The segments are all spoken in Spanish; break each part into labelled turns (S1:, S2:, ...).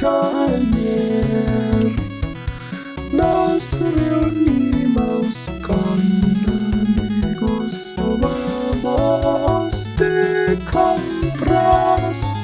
S1: ayer. Nos reunimos con amigos o vamos de compras.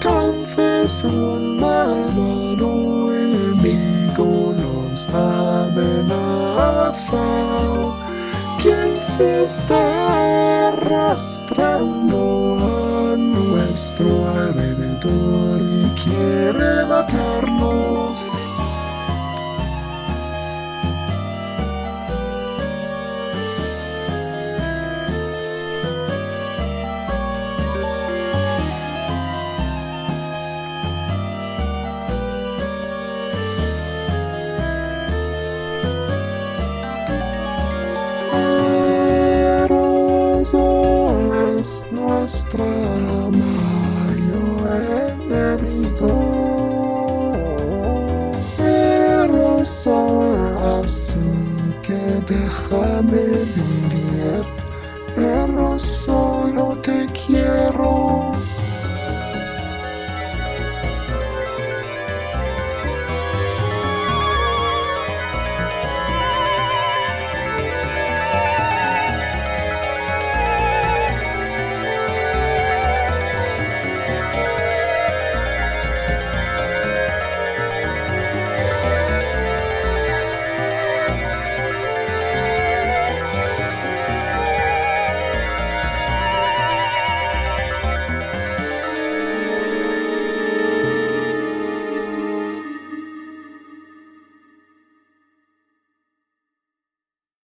S1: Entonces una mano enemigo nos amenaza. ¿Quién se está arrastrando a nuestro alrededor y quiere matarnos? Es nuestra mayor enemigo. Aerosol, así que déjame vivir. Aerosol, no te quiero.